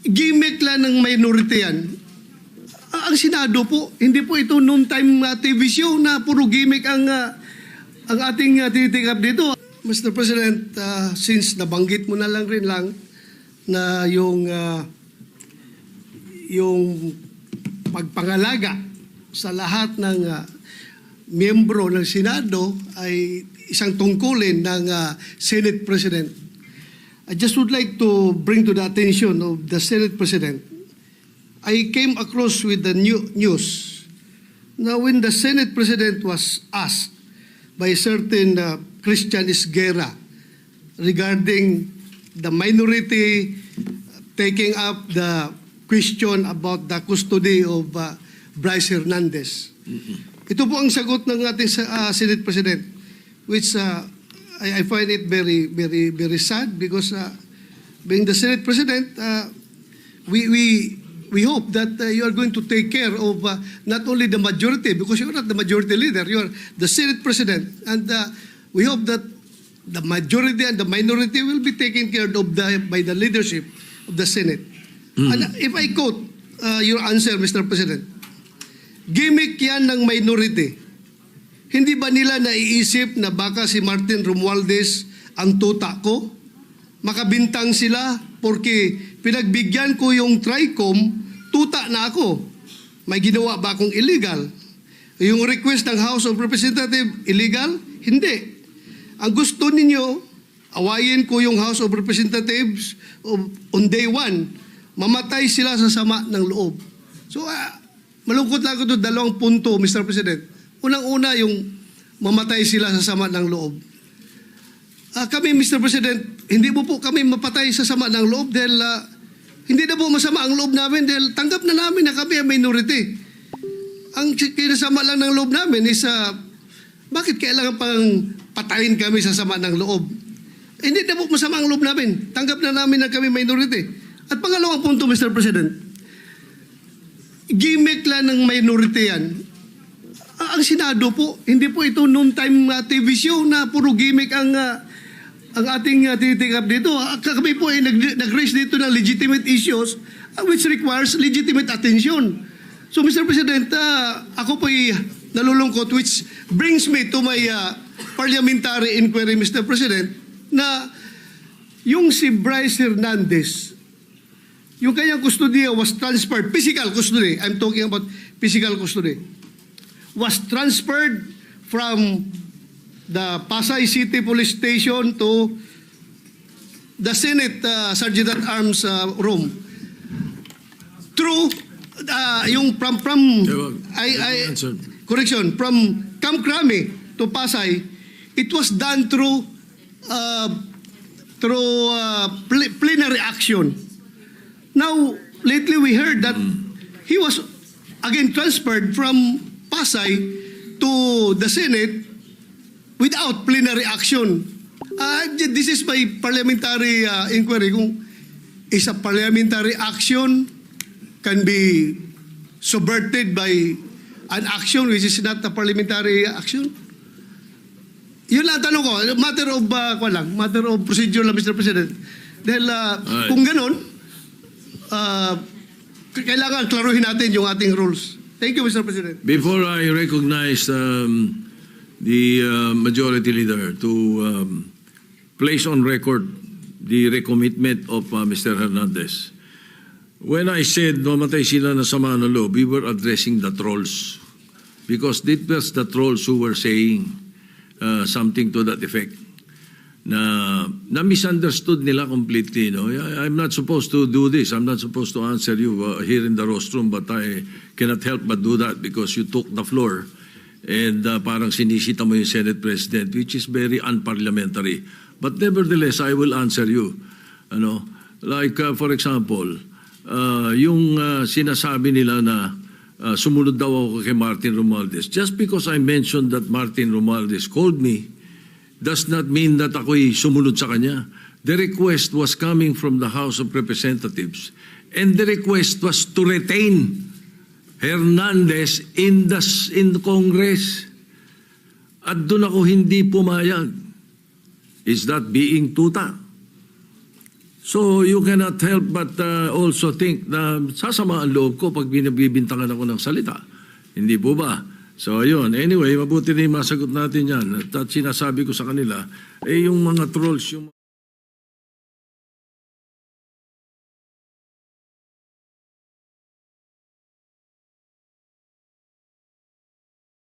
gimmick lang ng minority yan. Ang Senado po, hindi po ito noontime TV show na puro gimmick ang ating tinitikap dito. Mr. President, since nabanggit mo na lang rin lang na yung pagpangalaga sa lahat ng miyembro ng Senado ay isang tungkulin ng Senate President. I just would like to bring to the attention of the Senate President. I came across with the news. Now, when the Senate President was asked by a certain Christian Isguera regarding the minority taking up the question about the custody of Bryce Hernandez. Ito po ang sagot ng ating Senate President, which I find it very, very, very sad because being the Senate President, we hope that you are going to take care of not only the majority, because you are not the majority leader, you are the Senate President, and we hope that the majority and the minority will be taken care of by the leadership of the Senate. And if I quote your answer, Mr. President, gimmick yan ng minority. Hindi ba nila naiisip na baka si Martin Romualdez ang tuta ko? Makabintang sila porque pinagbigyan ko yung TRICOM, tuta na ako. May ginawa ba akong illegal? Yung request ng House of Representatives, illegal? Hindi. Ang gusto ninyo, awayin ko yung House of Representatives on day one. Mamatay sila sa sama ng loob. So, malungkot lang ako doon, dalawang punto, Mr. President. Unang-una, yung mamatay sila sa sama ng loob. Kami, Mr. President, hindi mo po kami mapatay sa sama ng loob dahil hindi na po masama ang loob namin dahil tanggap na namin na kami ang minority. Ang kinasama lang ng loob namin is bakit kailangan pang patayin kami sa sama ng loob? Hindi na po masama ang loob namin. Tanggap na namin na kami minority. At pangalawang punto, Mr. President, gimmick lang ng minority yan. Ang Senado po, hindi po ito noontime TV show na puro gimmick ang ating tinitikap dito. Kami po ay nag-raise dito ng legitimate issues which requires legitimate attention. So, Mr. President, ako po ay nalulungkot, which brings me to my parliamentary inquiry, Mr. President, na yung si Bryce Hernandez, yung kanyang custodiya was transferred, physical custody, I'm talking about physical custody, was transferred from the Pasay City Police Station to the Senate Sergeant at Arms room. Through yung from correction, from Camp Crame to Pasay, it was done through plenary action. Now, lately we heard that he was again transferred from Pasay to the Senate without plenary action. This is my parliamentary inquiry. Kung is a parliamentary action can be subverted by an action which is not a parliamentary action? Yun lang tanong ko. Matter of procedure lang, Mr. President. Dahil kung ganun, kailangan klaruhin natin yung ating rules. Thank you, Mr. President. Before I recognize the majority leader to place on record the recommitment of Mr. Hernandez, when I said mamatay sila na sama ng loob, we were addressing the trolls because it was the trolls who were saying something to that effect na misunderstood nila completely. No? I'm not supposed to do this. I'm not supposed to answer you here in the rostrum, but I cannot help but do that because you took the floor and parang sinisita mo yung Senate President, which is very unparliamentary. But nevertheless, I will answer you. Like, for example, yung sinasabi nila na sumunod daw ako kay Martin Romualdez. Just because I mentioned that Martin Romualdez called me, does not mean that ako'y sumunod sa kanya. The request was coming from the House of Representatives, and the request was to retain Hernandez in the Congress. At doon ako hindi pumayag. Is that being tuta? So you cannot help but also think na sasama ang loob ko pag binabibintangan ako ng salita. Hindi po ba? So ayun, anyway, mabuti na yung masagot natin yan. At sinasabi ko sa kanila, yung mga trolls, yung